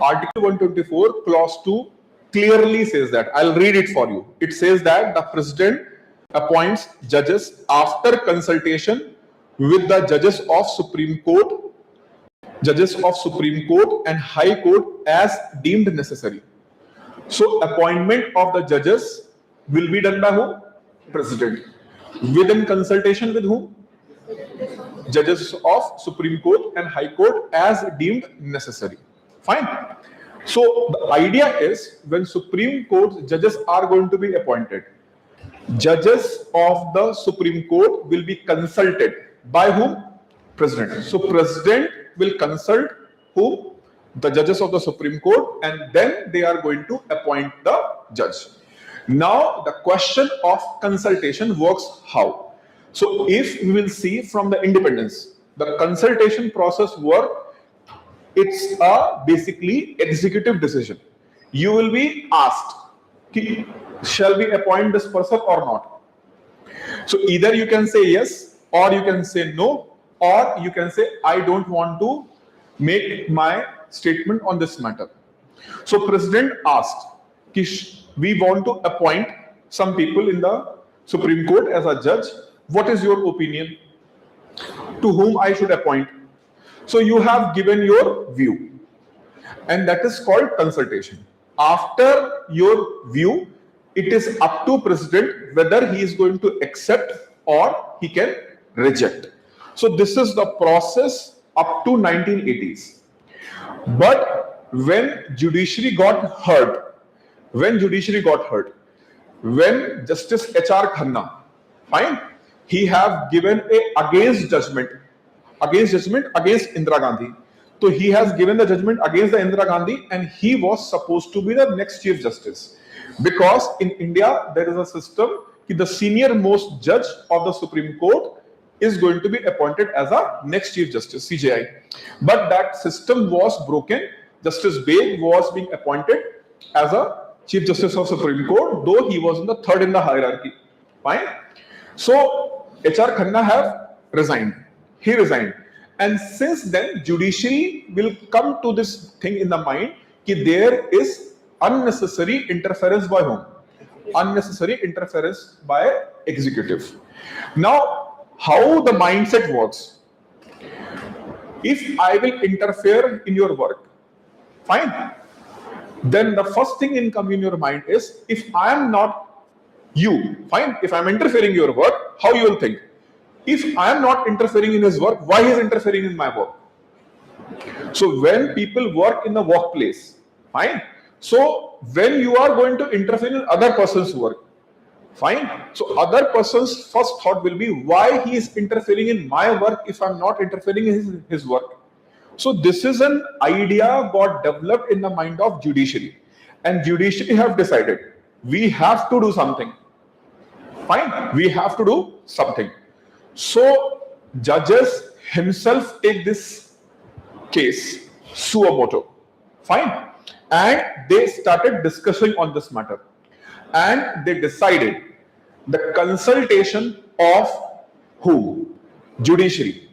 Article 124, Clause 2 clearly says that. I'll read it for you. It says that the President appoints judges after consultation with the judges of Supreme Court, and High Court as deemed necessary. So appointment of the judges will be done by whom? President. Within consultation with whom? Judges of Supreme Court and High Court as deemed necessary. Fine. So the idea is, when Supreme Court judges are going to be appointed, judges of the Supreme Court will be consulted by whom? President. So President will consult whom? The judges of the Supreme Court, and then they are going to appoint the judge. Now the question of consultation works how? So if we will see from the independence, the consultation process work, it's a basically executive decision. You will be asked, shall we appoint this person or not? So either you can say yes, or you can say no, or you can say I don't want to make my statement on this matter. So President asked, we want to appoint some people in the Supreme Court as a judge. What is your opinion? To whom I should appoint? So you have given your view, and that is called consultation. After your view, it is up to President whether he is going to accept or he can reject. So this is the process up to 1980s. But when judiciary got hurt, when Justice H.R. Khanna, fine, he have given a against judgment against Indira Gandhi. So he has given the judgment against the Indira Gandhi, and he was supposed to be the next Chief Justice. Because in India, there is a system that the senior most judge of the Supreme Court is going to be appointed as a next Chief Justice, CJI. But that system was broken. Justice Baig was being appointed as a Chief Justice of Supreme Court, though he was in the third in the hierarchy. Fine. So H.R. Khanna have resigned. He resigned. And since then, judiciary will come to this thing in the mind that there is unnecessary interference by whom? Unnecessary interference by executive. Now, how the mindset works? If I will interfere in your work, fine. Then the first thing in come in your mind is, if I am not you, fine. If I am interfering in your work, how you will think? If I am not interfering in his work, why he is interfering in my work? So when people work in the workplace, fine. So when you are going to interfere in other person's work, fine. So other person's first thought will be, why he is interfering in my work if I am not interfering in his work? So this is an idea got developed in the mind of judiciary, and judiciary have decided we have to do something. Fine, we have to do something. So judges himself take this case suo moto. Fine, and they started discussing on this matter, and they decided the consultation of who? Judiciary.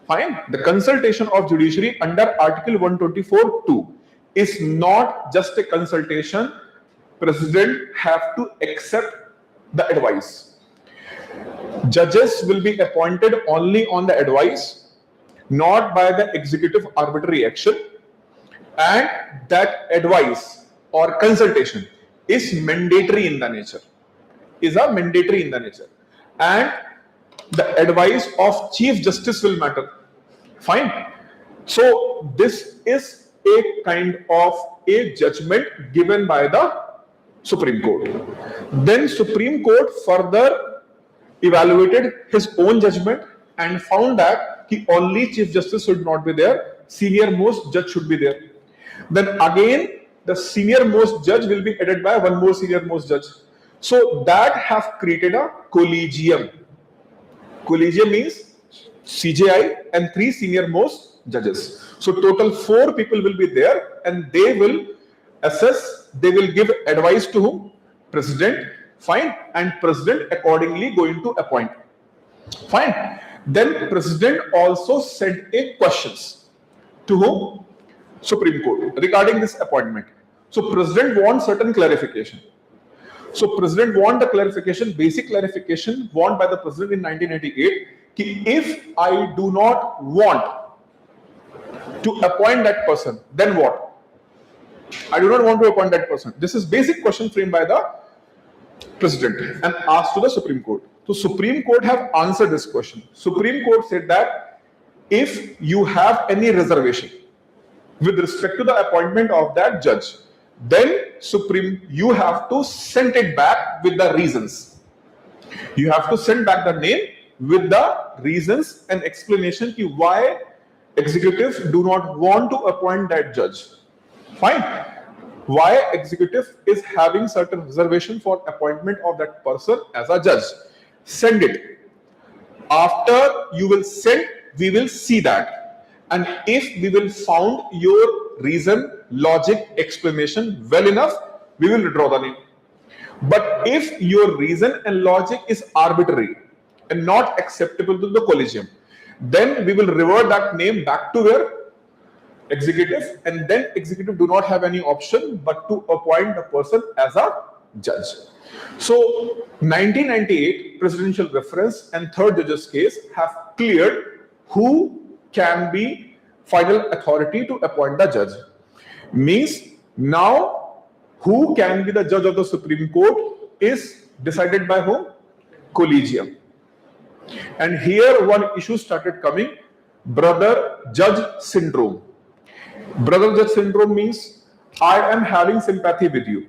Fine. The consultation of judiciary under Article 124(2) is not just a consultation. President have to accept the advice. Judges will be appointed only on the advice, not by the executive arbitrary action, and that advice or consultation is mandatory in the nature. And the advice of Chief Justice will matter. Fine. So this is a kind of a judgment given by the Supreme Court. Then Supreme Court further evaluated his own judgment and found that only Chief Justice should not be there, senior most judge should be there. Then again, the senior most judge will be added by one more senior most judge. So that have created a collegium. Collegium means CJI and 3 senior most judges. So total 4 people will be there, and they will assess, they will give advice to whom? President. Fine. And President accordingly going to appoint. Fine. Then President also sent a questions to whom? Supreme Court regarding this appointment. So President wants certain clarification. So President want the clarification, basic clarification want by the President in 1998, कि if I do not want to appoint that person, then what? I do not want to appoint that person. This is basic question framed by the President and asked to the Supreme Court. So Supreme Court have answered this question. Supreme Court said that if you have any reservation with respect to the appointment of that judge, then you have to send it back with the reasons. You have to send back the name with the reasons and explanation ki why executive do not want to appoint that judge. Fine. Why executive is having certain reservation for appointment of that person as a judge. Send it. After you will send, we will see that. And if we will found your reason, logic, explanation well enough, we will withdraw the name. But if your reason and logic is arbitrary and not acceptable to the collegium, then we will revert that name back to where? Executive, and then executive do not have any option but to appoint the person as a judge. So 1998 presidential reference and third judge's case have cleared who can be final authority to appoint the judge. Means now who can be the judge of the Supreme Court is decided by whom? Collegium. And here one issue started coming, brother judge syndrome. Brother judge syndrome means I am having sympathy with you.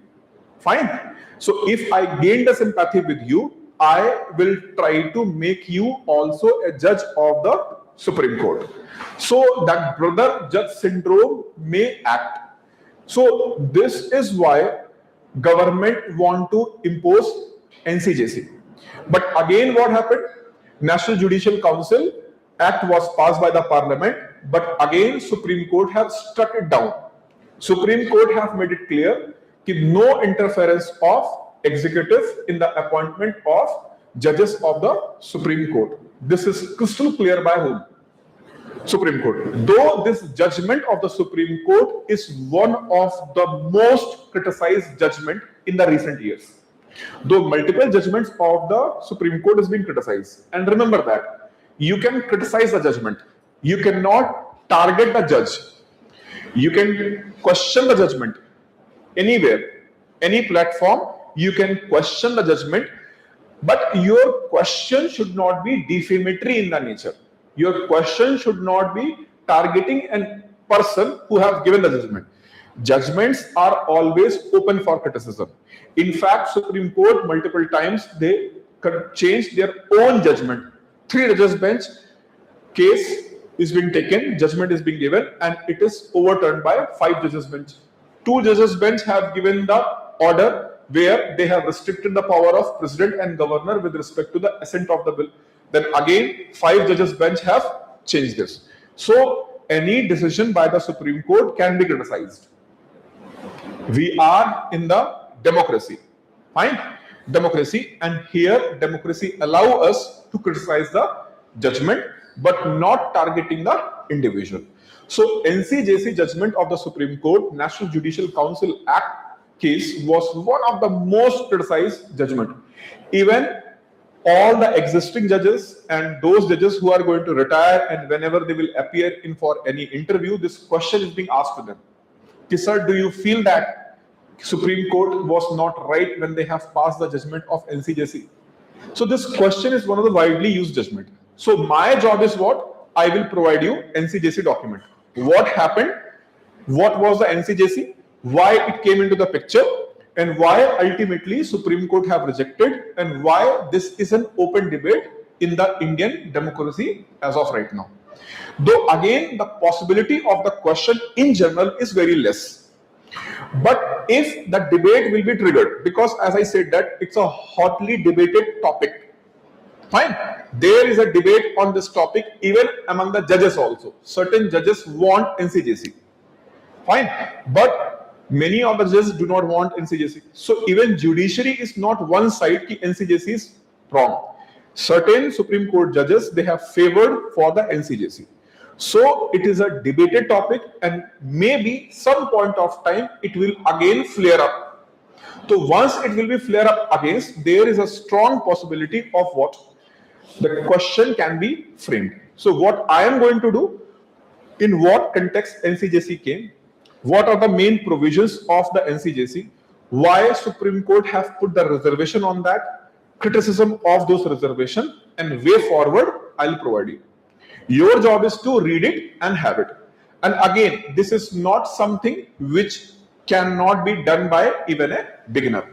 Fine. So if I gain the sympathy with you, I will try to make you also a judge of the Supreme Court. So that brother judge syndrome may act. So this is why government want to impose NCJC. But again what happened? National Judicial Council Act was passed by the Parliament, but again Supreme Court have struck it down. Supreme Court have made it clear that no interference of executive in the appointment of judges of the Supreme Court. This is crystal clear by whom? Supreme Court. Though this judgment of the Supreme Court is one of the most criticized judgment in the recent years. Though multiple judgments of the Supreme Court is being criticized. And remember that you can criticize the judgment. You cannot target the judge. You can question the judgment anywhere, any platform. You can question the judgment, but your question should not be defamatory in the nature. Your question should not be targeting a person who have given the judgment. Judgments are always open for criticism. In fact, Supreme Court multiple times they change their own judgment. 3 judges bench case is being taken, judgment is being given, and it is overturned by 5 judges bench. 2 judges bench have given the order where they have restricted the power of president and governor with respect to the assent of the bill. Then again 5 judges bench have changed this. So any decision by the Supreme Court can be criticized. We are in the democracy. Fine? Democracy, and here democracy allow us to criticize the judgment but not targeting the individual. So NCJC judgment of the Supreme Court, National Judicial Council Act case was one of the most criticized judgment. Even all the existing judges and those judges who are going to retire and whenever they will appear in for any interview, this question is being asked to them. Sir, do you feel that Supreme Court was not right when they have passed the judgment of NCJC? So this question is one of the widely used judgment. So my job is what? I will provide you NCJC document. What happened? What was the NCJC? Why it came into the picture? And why ultimately Supreme Court have rejected, and why this is an open debate in the Indian democracy as of right now. Though again the possibility of the question in general is very less. But if the debate will be triggered, because as I said that it's a hotly debated topic. Fine. There is a debate on this topic even among the judges also. Certain judges want NCJC. Fine. But many of the judges do not want NCJC. So even judiciary is not one side ki NCJC is wrong. Certain Supreme Court judges, they have favored for the NCJC. So it is a debated topic, and maybe some point of time it will again flare up. So once it will be flare up against, there is a strong possibility of what? The question can be framed. So what I am going to do, in what context NCJC came, what are the main provisions of the NCJC, why Supreme Court have put the reservation on that, criticism of those reservation, and way forward I'll provide you. Your job is to read it and have it. And again, this is not something which cannot be done by even a beginner.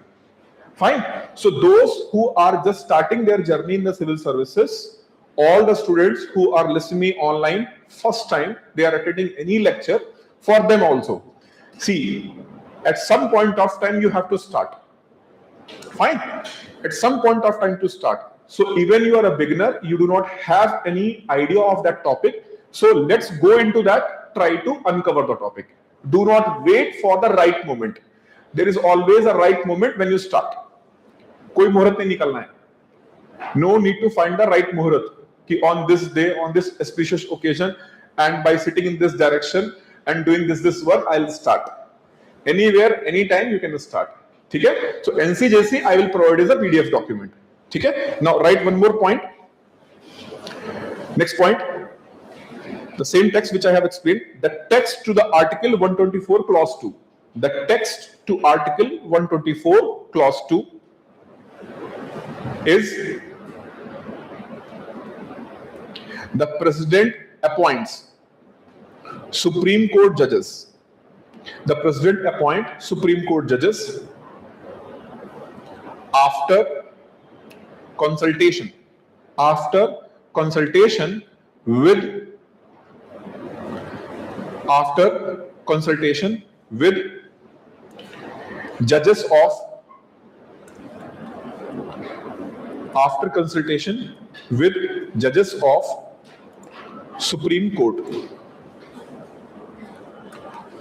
Fine. So those who are just starting their journey in the civil services, all the students who are listening me online first time, they are attending any lecture, for them also. See, at some point of time you have to start. Fine. At some point of time to start. So even you are a beginner, you do not have any idea of that topic. So let's go into that, try to uncover the topic. Do not wait for the right moment. There is always a right moment when you start. कोई मुहूर्त नहीं निकलना है. No need to find the right muhurat. कि on this day, on this auspicious occasion, and by sitting in this direction and doing this work, I'll start. Anywhere, anytime you can start. ठीक है? So NCJC I will provide as a PDF document. ठीक है? Now write one more point. Next point. The same text which I have explained. The text to the Article 124 Clause 2. The text to Article 124 Clause 2 is the President appoints Supreme Court judges. The President appoints Supreme Court judges after consultation with judges of Supreme Court.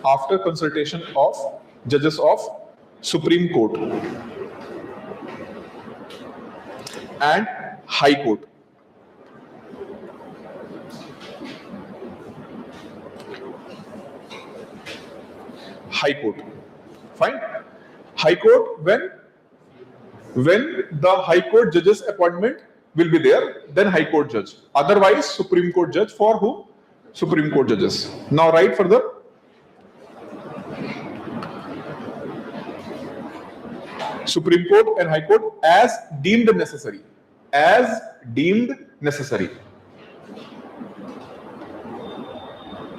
After consultation of judges of Supreme Court and High Court. High Court. Fine. High Court, when the High Court judge's appointment will be there, then High Court judge. Otherwise, Supreme Court judge. For whom? Supreme Court judges. Now write further. Supreme Court and High Court as deemed necessary. As deemed necessary.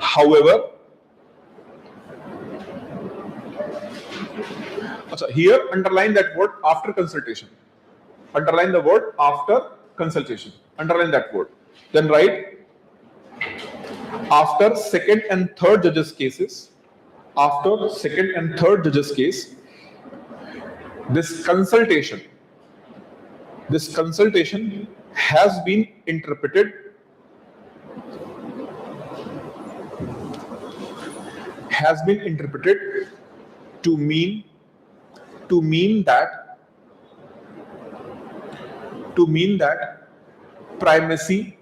However, here underline that word after consultation. Underline the word after consultation. Underline that word. Then write after second and third judges cases. After second and third judges case, this consultation has been interpreted to mean that primacy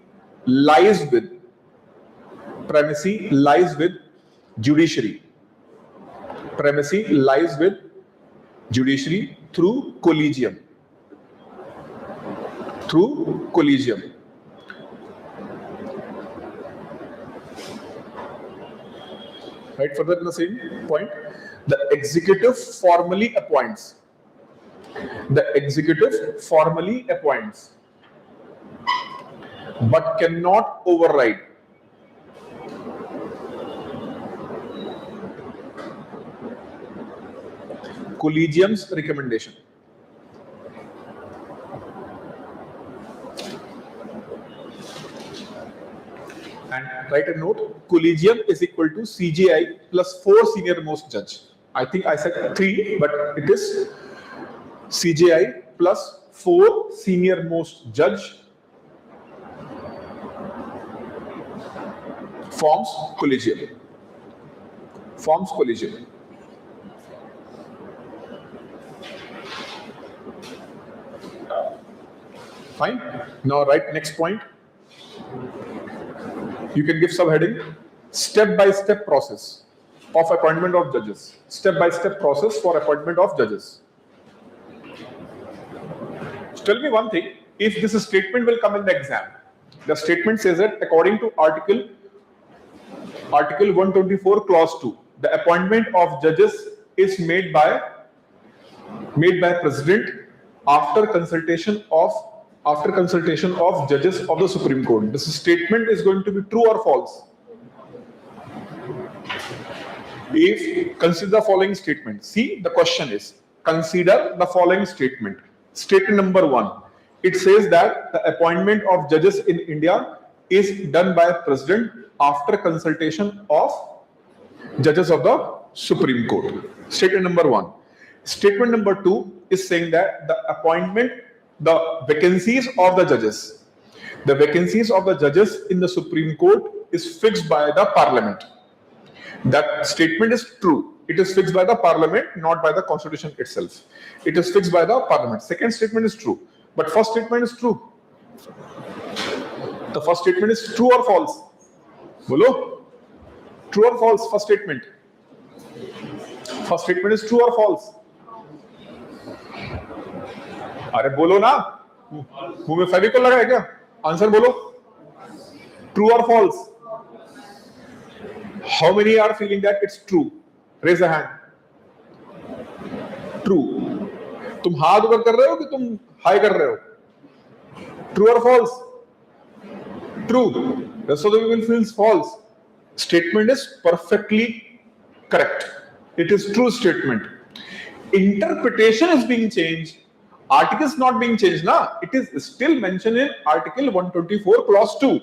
lies with judiciary. Primacy lies with judiciary through collegium. Right, further in the same point, the executive formally appoints. But cannot override. Collegium's recommendation. And write a note, collegium is equal to CJI plus 4 senior most judge. I think I said 3, but it is CJI plus 4 senior most judge forms collegium. Fine. Now write next point. You can give subheading step-by-step process of appointment of judges. Step-by-step process for appointment of judges. Tell me one thing, if this statement will come in the exam, the statement says that according to Article 124 Clause 2, the appointment of judges is made by President after consultation of judges of the Supreme Court. This statement is going to be true or false? If consider the following statement. See, the question is, consider the following statement. Statement number 1. It says that the appointment of judges in India is done by President after consultation of judges of the Supreme Court. Statement number 1. Statement number 2 is saying that the vacancies of the judges in the Supreme Court is fixed by the Parliament. That statement is true. It is fixed by the Parliament, not by the Constitution itself. It is fixed by the Parliament. Second statement is true. But first statement is true. The first statement is true or false? Bolo? True or false? First statement. First statement is true or false? अरे बोलो ना, मुंह में फेविकोल लगा है क्या? Answer बोलो. True or false? How many are feeling that it's true? Raise a hand. True. तुम हाथ ऊपर कर रहे हो कि तुम हाई कर रहे हो? True or false? True. Rest of the people feels false. Statement is perfectly correct. It is true statement. Interpretation is being changed. Article is not being changed, na? It is still mentioned in Article 124 Clause 2.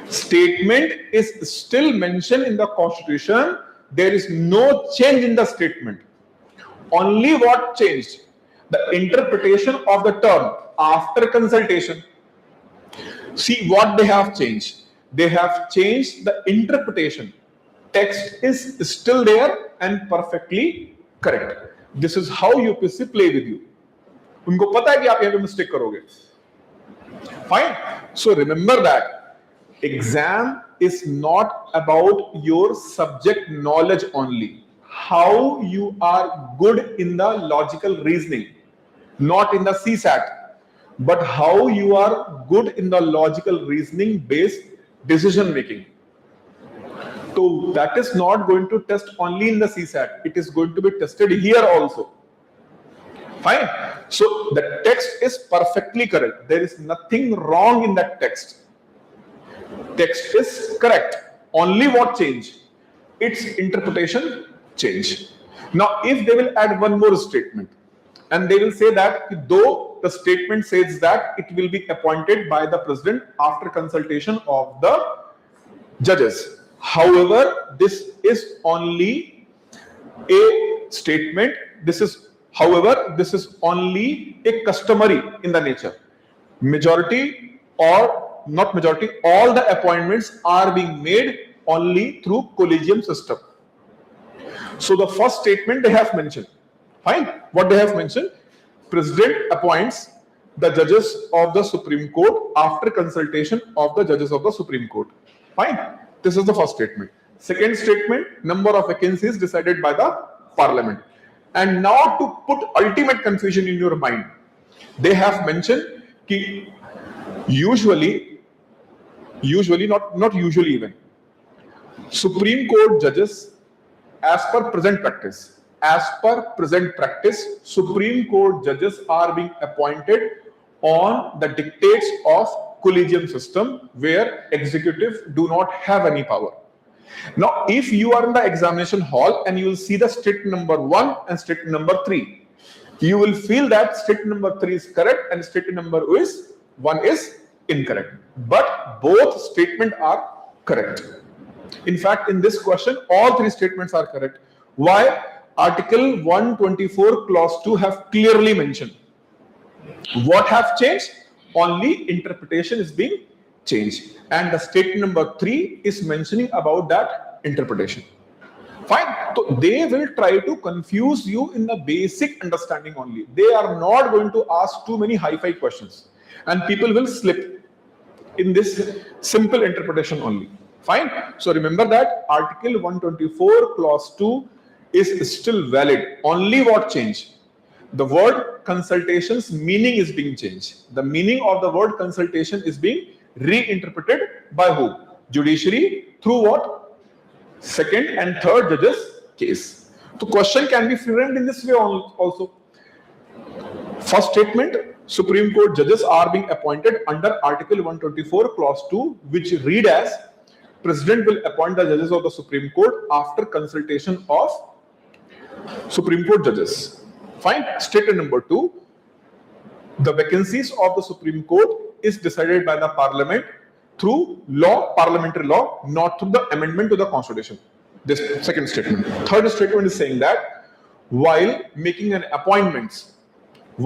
Statement is still mentioned in the Constitution. There is no change in the statement. Only what changed? The interpretation of the term after consultation. See what they have changed. They have changed the interpretation. Text is still there and perfectly correct. This is how UPSC play with you. उनको पता है कि आप यहाँ पे mistake करोगे. Fine. So remember that exam is not about your subject knowledge only. How you are good in the logical reasoning, not in the CSAT, but how you are good in the logical reasoning based decision making. So that is not going to test only in the CSAT. It is going to be tested here also. Fine. So the text is perfectly correct. There is nothing wrong in that text. Text is correct. Only what changed? Its interpretation changed. Now, if they will add one more statement, and they will say that though the statement says that it will be appointed by the President after consultation of the judges. However, this is only a statement. This is only a customary in the nature. Majority or not majority, all the appointments are being made only through collegium system. So the first statement they have mentioned. Fine. What they have mentioned? President appoints the judges of the Supreme Court after consultation of the judges of the Supreme Court. Fine. This is the first statement. Second statement, number of vacancies decided by the Parliament. And now to put ultimate confusion in your mind, they have mentioned कि usually not usually even, Supreme Court judges as per present practice, Supreme Court judges are being appointed on the dictates of collegium system where executive do not have any power. Now, if you are in the examination hall and you will see the statement number 1 and statement number 3, you will feel that statement number 3 is correct and statement number 1 is incorrect. But both statements are correct. In fact, in this question, all 3 statements are correct. Why? Article 124 Clause 2 have clearly mentioned. What have changed? Only interpretation is being changed. And the statement number 3 is mentioning about that interpretation. Fine. So they will try to confuse you in the basic understanding only. They are not going to ask too many hi-fi questions. And people will slip. in this simple interpretation only. Fine. So remember that Article 124 Clause 2 is still valid. Only what changed? The word consultation's meaning is being changed. The meaning of the word consultation is being reinterpreted by who? Judiciary through what? Second and third judges case. The question can be framed in this way also. First statement, Supreme Court judges are being appointed under Article 124 Clause 2, which read as President will appoint the judges of the Supreme Court after consultation of Supreme Court judges. Fine. Statement number 2, the vacancies of the Supreme Court is decided by the Parliament through law, parliamentary law, not through the amendment to the Constitution. This second statement. Third statement is saying that while making an appointments of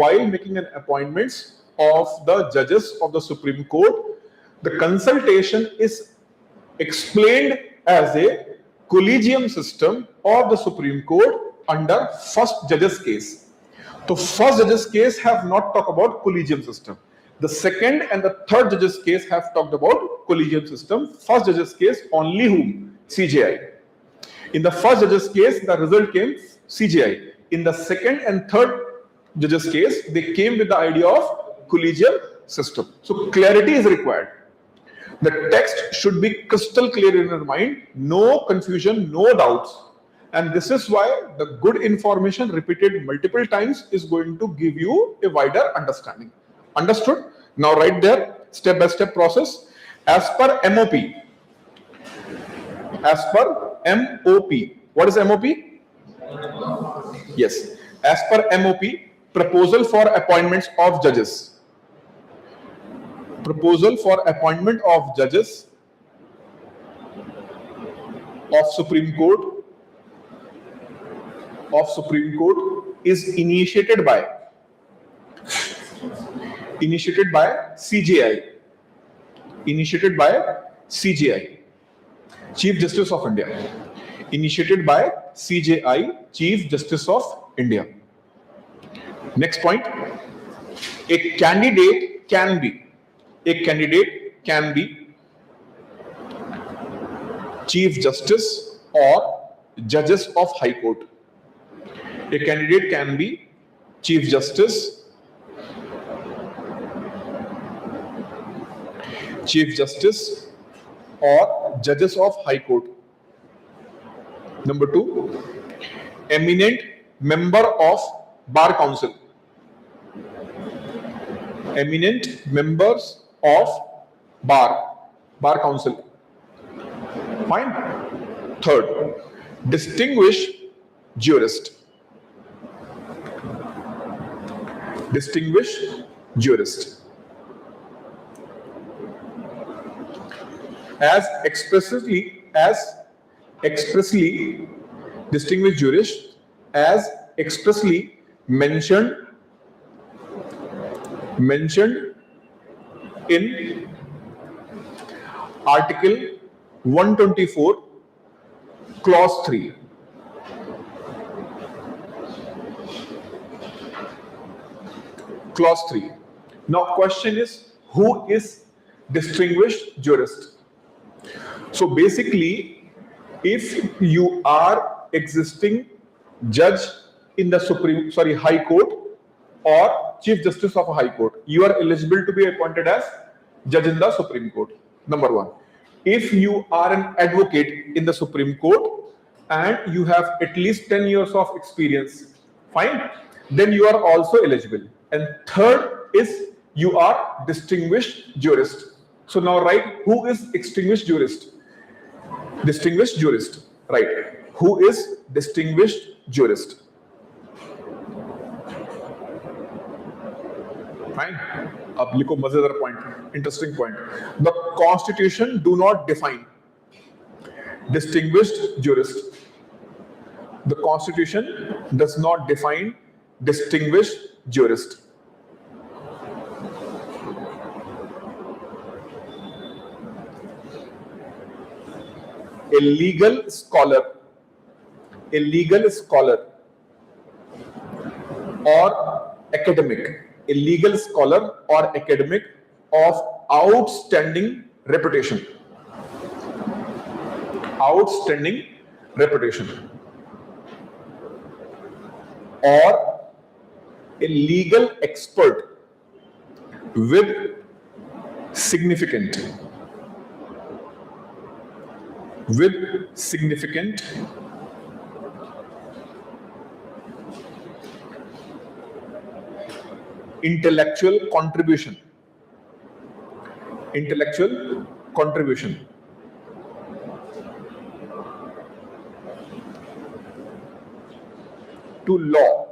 the judges of the Supreme Court, the consultation is explained as a collegium system of the Supreme Court under first judges case. So first judges case have not talked about collegium system. The second and the third judges case have talked about collegium system. First judges case only whom? CJI. In the first judges case, the result came CJI. In the second and third judges case, they came with the idea of collegium system. So clarity is required. The text should be crystal clear in your mind, no confusion, no doubts. And this is why the good information repeated multiple times is going to give you a wider understanding. Understood? Now write there, step-by-step process. As per MOP. As per MOP. What is MOP? Yes. As per MOP, proposal for appointments of judges. Proposal for appointment of judges of Supreme Court is initiated by CJI. Initiated by CJI, Chief Justice of India. Initiated by CJI, Chief Justice of India. Next point. A candidate can be Chief Justice or Judges of High Court. A candidate can be Chief Justice, or Judges of High Court. Number 2, eminent member of Bar Council. Eminent members of Bar Council. Fine. Third, distinguished jurist. Distinguished jurist. As expressly distinguished jurist, as expressly mentioned in Article 124 Clause 3. Clause 3. Now question is, who is distinguished jurist? So basically, if you are existing judge in the High Court or Chief Justice of a High Court, you are eligible to be appointed as judge in the Supreme Court. Number 1. If you are an advocate in the Supreme Court and you have at least 10 years of experience, fine, then you are also eligible. And third is you are distinguished jurist. So now write who is distinguished jurist. Distinguished jurist. Right. Who is distinguished jurist? Fine. Ab likho mazedar point, interesting point. The Constitution do not define distinguished jurist. The Constitution does not define distinguished jurist. A legal scholar or academic, a legal scholar or academic of outstanding reputation. Outstanding reputation. Or a legal expert with significant intellectual contribution to law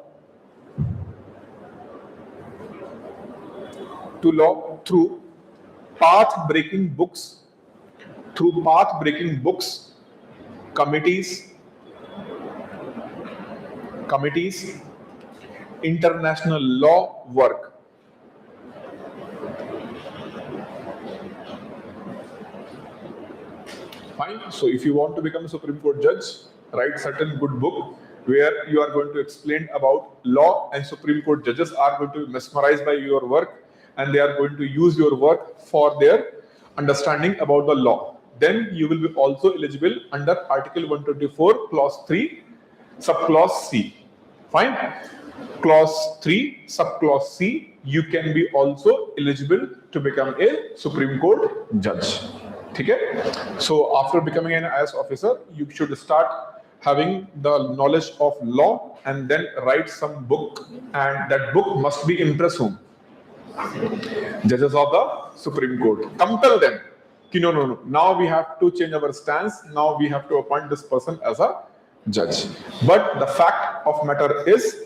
through path-breaking books, committees, international law work. Fine. So if you want to become a Supreme Court judge, write certain good book where you are going to explain about law, and Supreme Court judges are going to be mesmerized by your work, and they are going to use your work for their understanding about the law. Then you will be also eligible under Article 124, Clause 3, Subclause C. Fine. Clause 3, Subclause C, you can be also eligible to become a Supreme Court judge. Okay? So after becoming an IAS officer, you should start having the knowledge of law and then write some book, and that book must be impress whom? Judges of the Supreme Court. Compel them. No. Now we have to change our stance. Now we have to appoint this person as a judge. But the fact of matter is,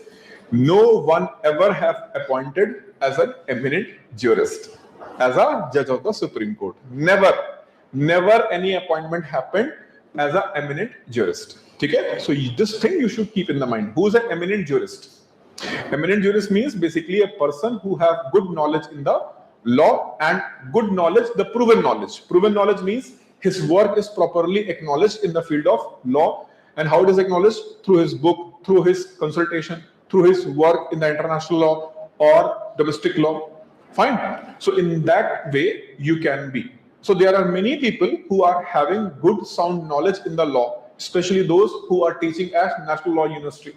no one ever have appointed as an eminent jurist, as a judge of the Supreme Court. Never any appointment happened as an eminent jurist. Okay? So this thing you should keep in the mind. Who is an eminent jurist? Eminent jurist means basically a person who have good knowledge in the law, and good knowledge, the proven knowledge. Proven knowledge means his work is properly acknowledged in the field of law. And how it is acknowledged? Through his book, through his consultation, through his work in the international law or domestic law. Fine. So in that way you can be. So there are many people who are having good sound knowledge in the law, especially those who are teaching at National Law University,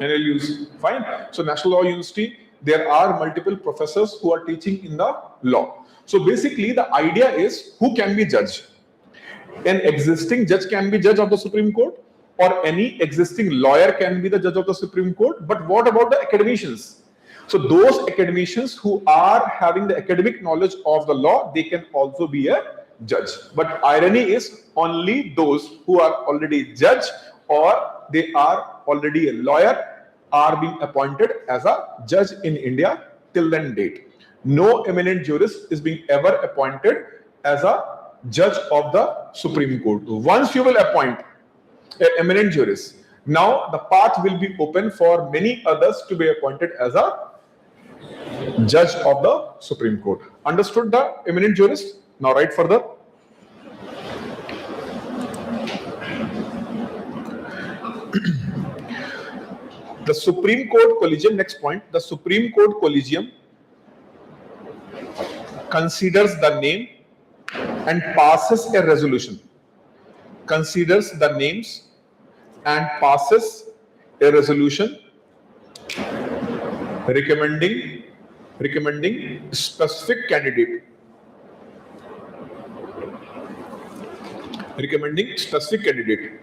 NLUs. Fine. So National Law University, there are multiple professors who are teaching in the law. So basically the idea is, who can be judge? An existing judge can be judge of the Supreme Court, or any existing lawyer can be the judge of the Supreme Court. But what about the academicians? So those academicians who are having the academic knowledge of the law, they can also be a judge. But irony is, only those who are already judge or they are already a lawyer are being appointed as a judge in India till then date. No eminent jurist is being ever appointed as a judge of the Supreme Court. Once you will appoint an eminent jurist, now the path will be open for many others to be appointed as a judge of the Supreme Court. Understood the eminent jurist? Now write further. The Supreme Court Collegium, next point, the Supreme Court Collegium considers the name and passes a resolution. Considers the names and passes a resolution recommending specific candidate. Recommending specific candidate.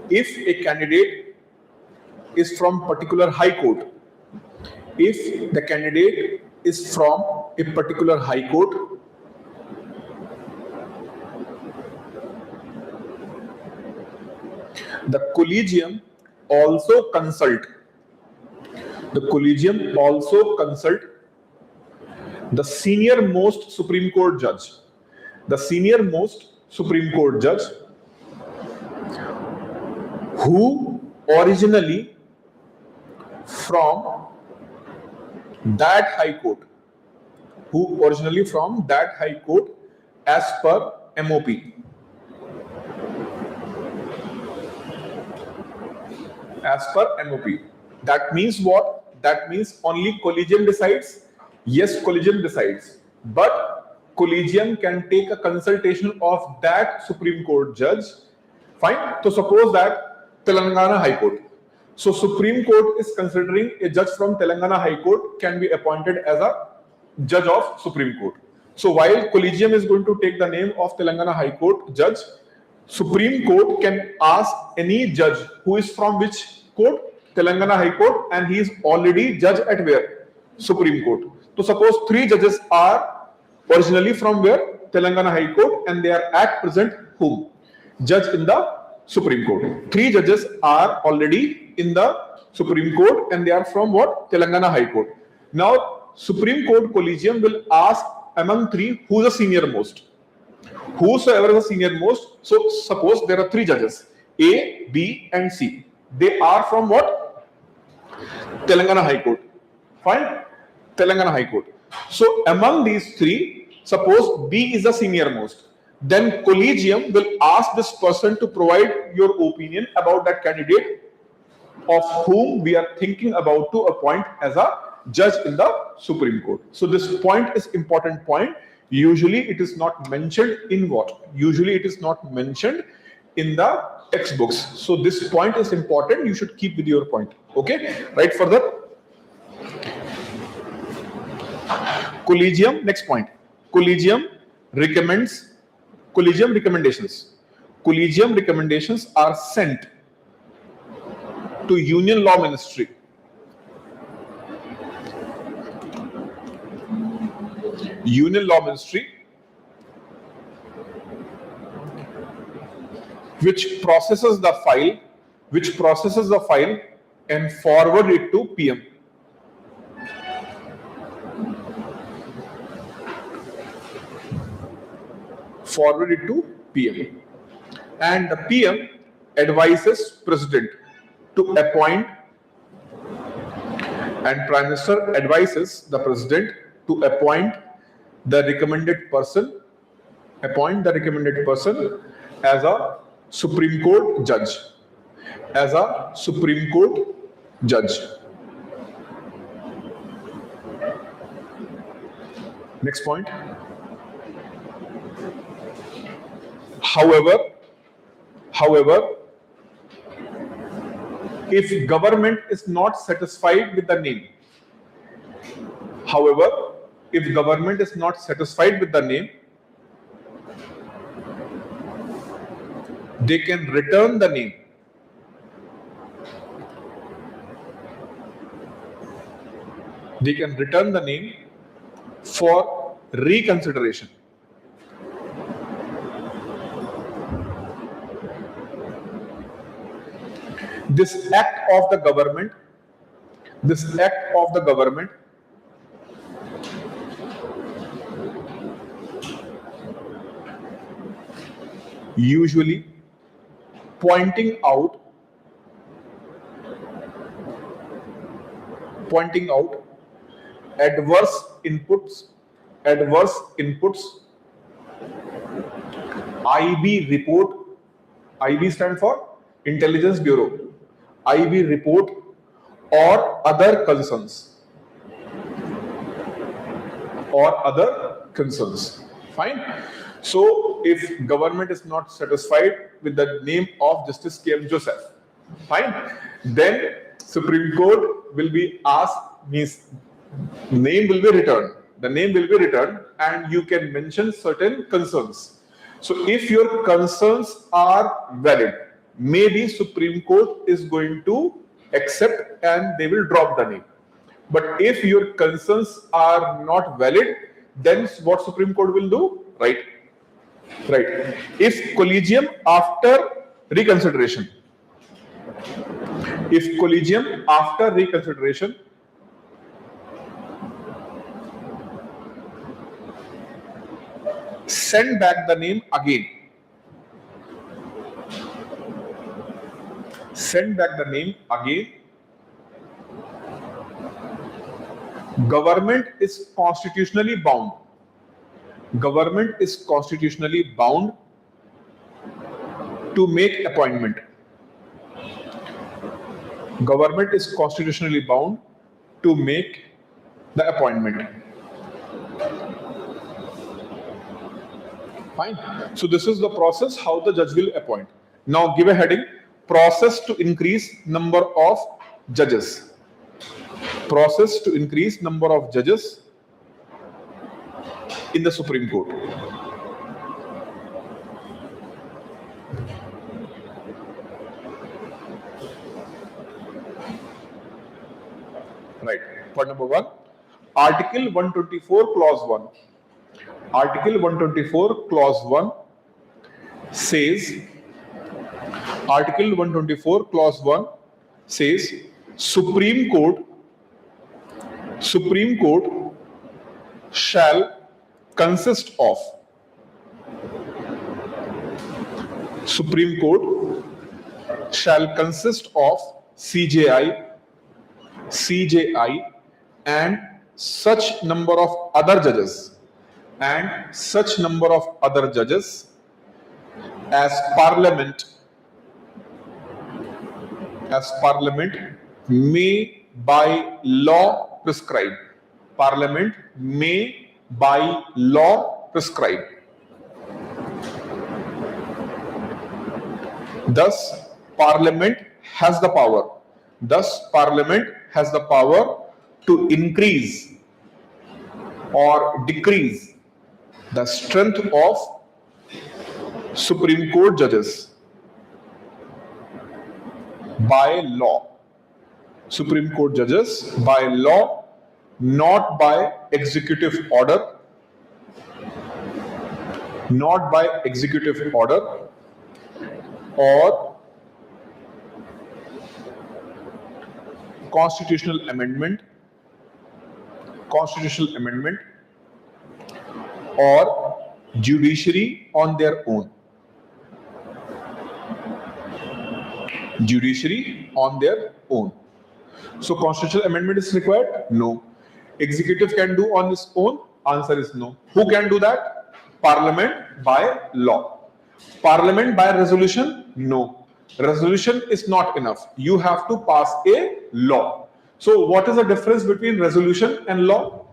If a candidate is from particular high court, if the candidate is from a particular high court, the collegium also consult. The collegium also consult the senior most Supreme Court judge. The senior most Supreme Court judge who originally from that high court, as per MOP. As per MOP. That means what? that means only collegium decides? Yes, collegium decides. But collegium can take a consultation of that Supreme Court judge. Fine. So suppose that Telangana High Court. So Supreme Court is considering a judge from Telangana High Court can be appointed as a judge of Supreme Court. So while collegium is going to take the name of Telangana High Court judge, Supreme Court can ask any judge who is from which court? Telangana High Court, and he is already judge at where? Supreme Court. So suppose 3 judges are originally from where? Telangana High Court, and they are at present whom? Judge in the Supreme Court. 3 judges are already in the Supreme Court, and they are from what? Telangana High Court. Now Supreme Court collegium will ask among 3 who is the senior most. Whosoever is the senior most. So suppose there are 3 judges, A, B, and C. They are from what? Telangana High Court. Fine. Telangana High Court. So among these 3, suppose B is the senior most. Then collegium will ask this person to provide your opinion about that candidate of whom we are thinking about to appoint as a judge in the Supreme Court. So this point is important point. Usually it is not mentioned in what? Usually it is not mentioned in the textbooks. So this point is important. You should keep with your point. Okay. Right. Further. Collegium. Next point. Collegium recommends. Collegium recommendations. Collegium recommendations are sent to Union Law Ministry. Union Law Ministry, which processes the file and forward it to PM. Forward it to PM. And the PM advises President to appoint, and Prime Minister advises the President to appoint the recommended person, as a Supreme Court judge. As a Supreme Court judge. Next point. However, if government is not satisfied with the name, if government is not satisfied with the name, they can return the name. They can return the name for reconsideration. This act of the government usually pointing out adverse inputs, IB report. IB stand for Intelligence Bureau. IB report or other concerns. Fine. So if government is not satisfied with the name of Justice K.M. Joseph, fine, then Supreme Court will be asked, means name will be returned. The name will be returned, and you can mention certain concerns. So if your concerns are valid, maybe Supreme Court is going to accept and they will drop the name. But if your concerns are not valid, then what Supreme Court will do? Right. If collegium after reconsideration, send back the name again. Government is constitutionally bound. To make appointment. to make the appointment. Fine. So this is the process how the judge will appoint. Now give a heading: process to increase number of judges. Process to increase number of judges in the Supreme Court. Right. Point number 1. Article 124 clause 1. Article 124 clause 1 says, Article 124 clause 1 says, Supreme Court shall consist of, Supreme Court shall consist of CJI and such number of other judges, as Parliament may by law prescribe. Parliament may by law prescribe. Thus, Parliament has the power. To increase or decrease the strength of Supreme Court judges by law. Supreme Court judges by law, not by executive order, or constitutional amendment, or judiciary on their own. So constitutional amendment is required? No. Executive can do on its own? Answer is no. Who can do that? Parliament by law. Parliament by resolution? No. Resolution is not enough. You have to pass a law. So what is the difference between resolution and law?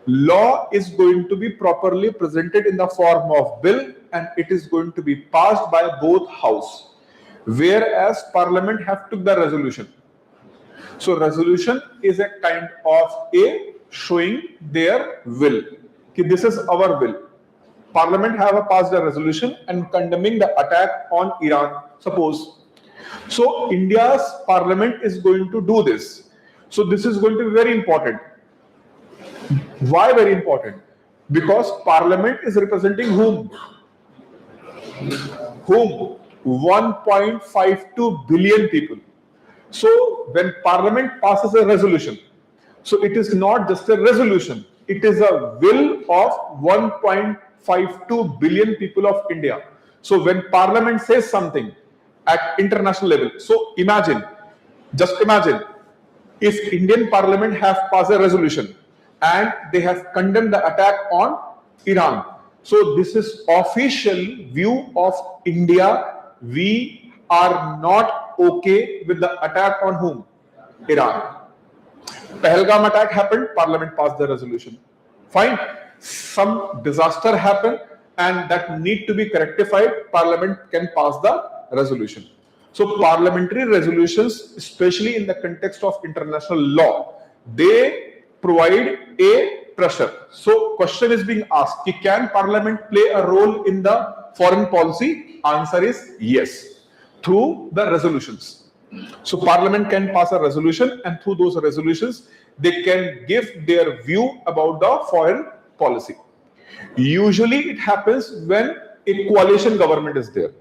Law is going to be properly presented in the form of bill and it is going to be passed by both house. Whereas Parliament have took the resolution. So resolution is a kind of a showing their will. This is our will. Parliament have passed a resolution and condemning the attack on Iran, suppose. So India's Parliament is going to do this. So this is going to be very important. Why very important? Because Parliament is representing whom? 1.52 billion people. So when Parliament passes a resolution, so it is not just a resolution, it is a will of 1.52 billion people of India. So when Parliament says something at international level, so just imagine if Indian Parliament have passed a resolution and they have condemned the attack on Iran. So this is official view of India. We are not okay with the attack on whom? Iran. Pahalgam attack happened, Parliament passed the resolution. Fine. Some disaster happened and that need to be rectified, Parliament can pass the resolution. So parliamentary resolutions, especially in the context of international law, they provide a pressure. So question is being asked, can Parliament play a role in the foreign policy? Answer is yes, through the resolutions. So Parliament can pass a resolution and through those resolutions, they can give their view about the foreign policy. Usually it happens when a coalition government is there.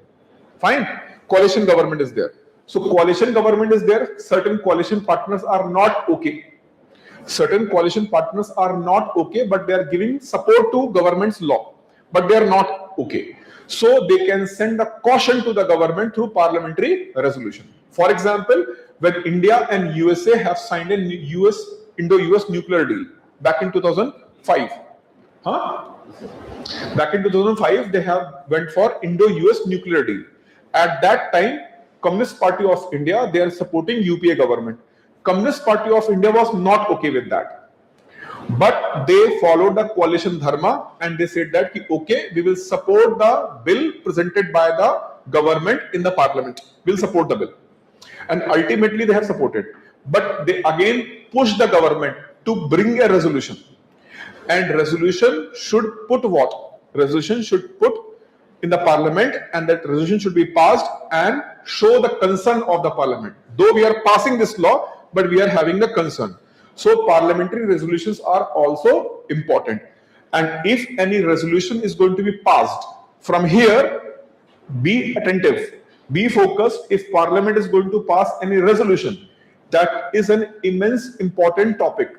Fine, coalition government is there. So coalition government is there, certain coalition partners are not okay. Certain coalition partners are not okay, but they are giving support to government's law, but they are not okay. So they can send a caution to the government through parliamentary resolution. For example, when India and USA have signed a Indo-US nuclear deal back in 2005. Back in 2005, they have went for Indo-US nuclear deal. At that time, Communist Party of India, they are supporting UPA government. Communist Party of India was not okay with that. But they followed the coalition dharma and they said that, okay, we will support the bill presented by the government in the parliament. We'll support the bill. And ultimately they have supported. But they again pushed the government to bring a resolution. And resolution should put what? Resolution should put in the parliament, and that resolution should be passed and show the concern of the parliament. Though we are passing this law, but we are having the concern. So parliamentary resolutions are also important. And if any resolution is going to be passed from here, be attentive, be focused. If parliament is going to pass any resolution, that is an immense important topic.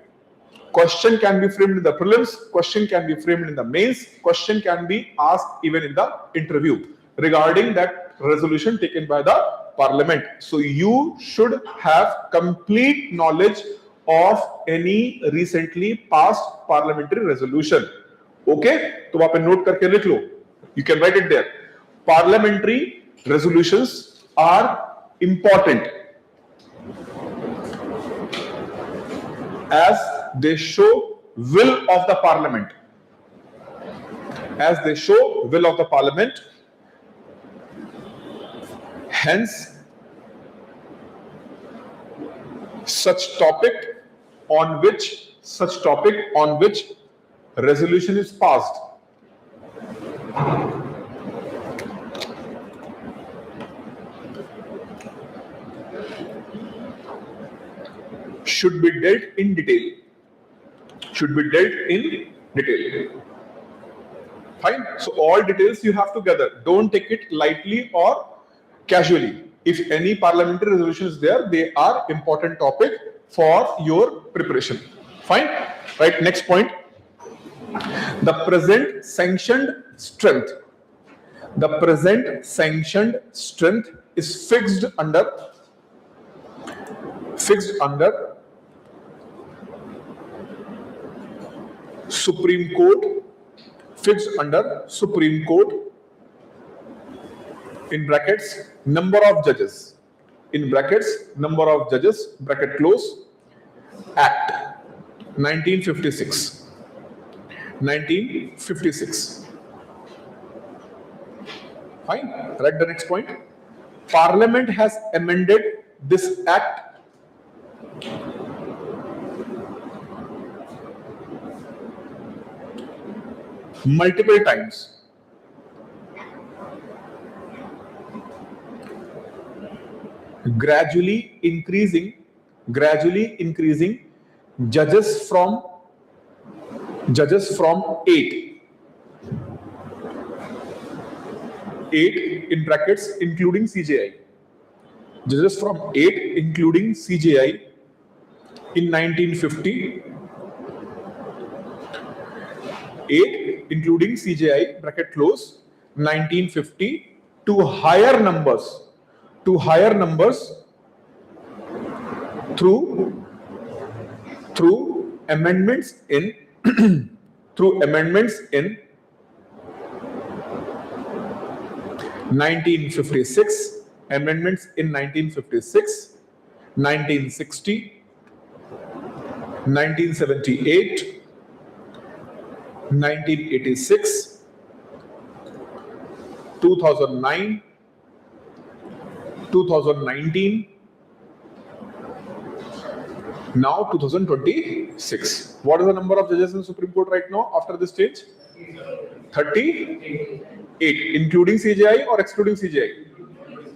Question can be framed in the prelims, question can be framed in the mains, question can be asked even in the interview regarding that resolution taken by the parliament. So you should have complete knowledge of any recently passed parliamentary resolution. Okay? तो वहाँ पे note करके लिख लो. You can write it there. Parliamentary resolutions are important as they show will of the parliament. As they show will of the parliament. Hence, such topic on which resolution is passed should be dealt in detail. Should be dealt in detail. Fine. So all details you have to gather. Don't take it lightly or casually. If any parliamentary resolution is there, they are important topic for your preparation. Fine. Right. Next point. The present sanctioned strength. The present sanctioned strength is fixed under Supreme Court, fixed under Supreme Court, in brackets, number of judges, in brackets, number of judges, bracket close, Act 1956. 1956. Fine. Write the next point. Parliament has amended this Act multiple times. Gradually increasing judges from 8 in brackets including CJI. Judges from 8 including CJI in 1950. 8 including CJI, bracket close, 1950, to higher numbers through amendments in through amendments in 1956, amendments in 1956, 1960, 1978, 1986, 2009, 2019, now 2026. What is the number of judges in the Supreme Court right now after this change? 38, including CJI or excluding CJI?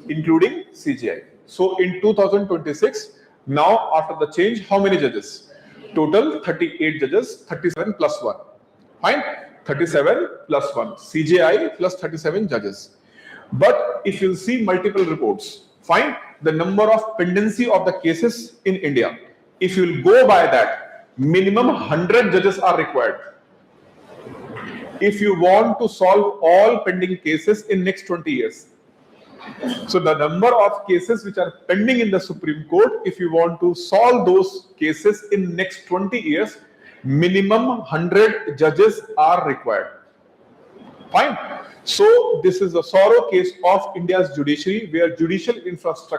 Including CJI. So in 2026, now after the change, how many judges? Total 38 judges, 37 plus 1. Fine? 37 plus 1. CJI plus 37 judges. But if you see multiple reports, fine, the number of pendency of the cases in India, if you will go by that, minimum 100 judges are required. If you want to solve all pending cases in next 20 years. So the number of cases which are pending in the Supreme Court, if you want to solve those cases in next 20 years, minimum 100 judges are required. Fine. So this is a sorrow case of India's judiciary, where judicial infrastructure